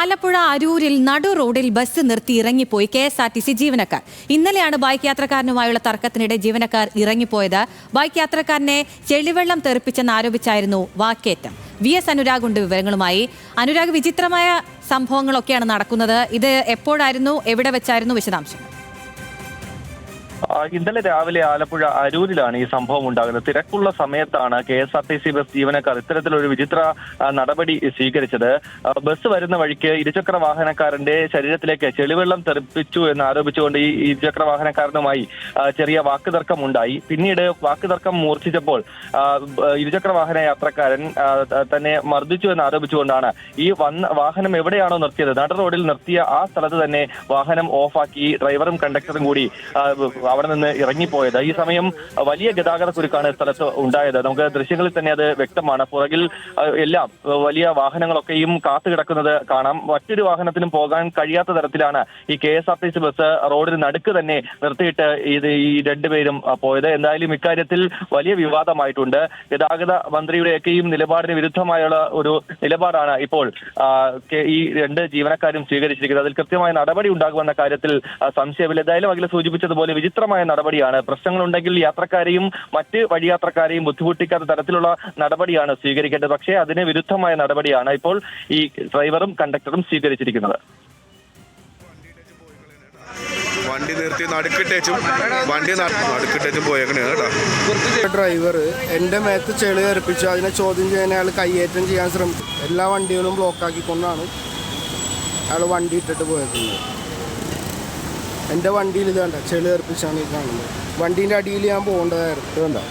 ആലപ്പുഴ അരൂരിൽ നടു റോഡിൽ ബസ് നിർത്തി ഇറങ്ങിപ്പോയി KSRTC ജീവനക്കാർ. ഇന്നലെയാണ് ബൈക്ക് യാത്രക്കാരനുമായുള്ള തർക്കത്തിനിടെ ജീവനക്കാർ ഇറങ്ങിപ്പോയത്. ബൈക്ക് യാത്രക്കാരനെ ചെളിവെള്ളം തെറിപ്പിച്ചെന്ന് ആരോപിച്ചായിരുന്നു വാക്കേറ്റം. VS അനുരാഗ് ഉണ്ട് വിവരങ്ങളുമായി. അനുരാഗ്, വിചിത്രമായ സംഭവങ്ങളൊക്കെയാണ് നടക്കുന്നത്. ഇത് എപ്പോഴായിരുന്നു, എവിടെ വെച്ചായിരുന്നു, വിശദാംശം? ഇന്നലെ രാവിലെ ആലപ്പുഴ അരൂരിലാണ് ഈ സംഭവം ഉണ്ടാകുന്നത്. തിരക്കുള്ള സമയത്താണ് KSRTC ബസ് ജീവനക്കാർ ഇത്തരത്തിലൊരു വിചിത്ര നടപടി സ്വീകരിച്ചത്. ബസ് വരുന്ന വഴിക്ക് ഇരുചക്ര വാഹനക്കാരന്റെ ശരീരത്തിലേക്ക് ചെളിവെള്ളം തെറിപ്പിച്ചു എന്ന് ആരോപിച്ചുകൊണ്ട് ഈ ഇരുചക്ര വാഹനക്കാരനുമായി ചെറിയ വാക്കുതർക്കം ഉണ്ടായി. പിന്നീട് വാക്കുതർക്കം മൂർച്ഛിച്ചപ്പോൾ ഇരുചക്ര വാഹന യാത്രക്കാരൻ തന്നെ മർദ്ദിച്ചു എന്ന് ആരോപിച്ചുകൊണ്ടാണ് ഈ വാഹനം എവിടെയാണോ നിർത്തിയത്, നട റോഡിൽ നിർത്തിയ ആ സ്ഥലത്ത് തന്നെ വാഹനം ഓഫാക്കി ഡ്രൈവറും കണ്ടക്ടറും കൂടി അവിടെ നിന്ന് ഇറങ്ങിപ്പോയത്. ഈ സമയം വലിയ ഗതാഗത കുരുക്കാണ് സ്ഥലത്ത് ഉണ്ടായത്. നമുക്ക് ദൃശ്യങ്ങളിൽ തന്നെ അത് വ്യക്തമാണ്. പുറകിൽ എല്ലാം വലിയ വാഹനങ്ങളൊക്കെയും കാത്തു കിടക്കുന്നത് കാണാം. മറ്റൊരു വാഹനത്തിനും പോകാൻ കഴിയാത്ത തരത്തിലാണ് ഈ KSRTC ബസ് റോഡിന് നടുക്ക് തന്നെ നിർത്തിയിട്ട് ഈ രണ്ടുപേരും പോയത്. എന്തായാലും ഇക്കാര്യത്തിൽ വലിയ വിവാദമായിട്ടുണ്ട്. ഗതാഗത മന്ത്രിയുടെയൊക്കെയും നിലപാടിന് വിരുദ്ധമായുള്ള ഒരു നിലപാടാണ് ഇപ്പോൾ ഈ രണ്ട് ജീവനക്കാരും സ്വീകരിച്ചിരിക്കുന്നത്. അതിൽ കൃത്യമായ നടപടി ഉണ്ടാകുമെന്ന കാര്യത്തിൽ സംശയമില്ല. എന്തായാലും അഖില സൂചിപ്പിച്ചതുപോലെ വിചിത്രമായ നടപടിയാണ്. പ്രശ്നങ്ങളുണ്ടെങ്കിൽ യാത്രക്കാരെയും മറ്റ് വഴിയാത്രക്കാരെയും ബുദ്ധിമുട്ടിക്കാത്ത തരത്തിലുള്ള നടപടിയാണ് സ്വീകരിക്കേണ്ടത്. പക്ഷേ അതിന് വിരുദ്ധമായ നടപടിയാണ് ഇപ്പോൾ ഈ ഡ്രൈവറും കണ്ടക്ടറും സ്വീകരിച്ചിരിക്കുന്നത്. വണ്ടി നിർത്തി നടുക്കിട്ടേച്ചും പോയേക്കണേ കേട്ടോ. ഡ്രൈവർ എൻ്റെ മേത്ത് ചെളി തെറിപ്പിച്ചു. അതിനെ ചോദ്യം ചെയ്യാൻ അയാൾ കയ്യേറ്റം ചെയ്യാൻ ശ്രമിച്ചു. എല്ലാ വണ്ടികളും ബ്ലോക്കാക്കിക്കൊണ്ടാണ് അയാൾ വണ്ടി ഇട്ടിട്ട് പോയേക്കുന്നത്. എൻ്റെ വണ്ടിയിൽ ഇതാണ്ട ചെളി തെറിപ്പിച്ചാണ് ഈ കാണുന്നത്. വണ്ടീൻ്റെ അടിയിൽ ഞാൻ പോകേണ്ടതായിരുന്നു. ഇതുണ്ടോ?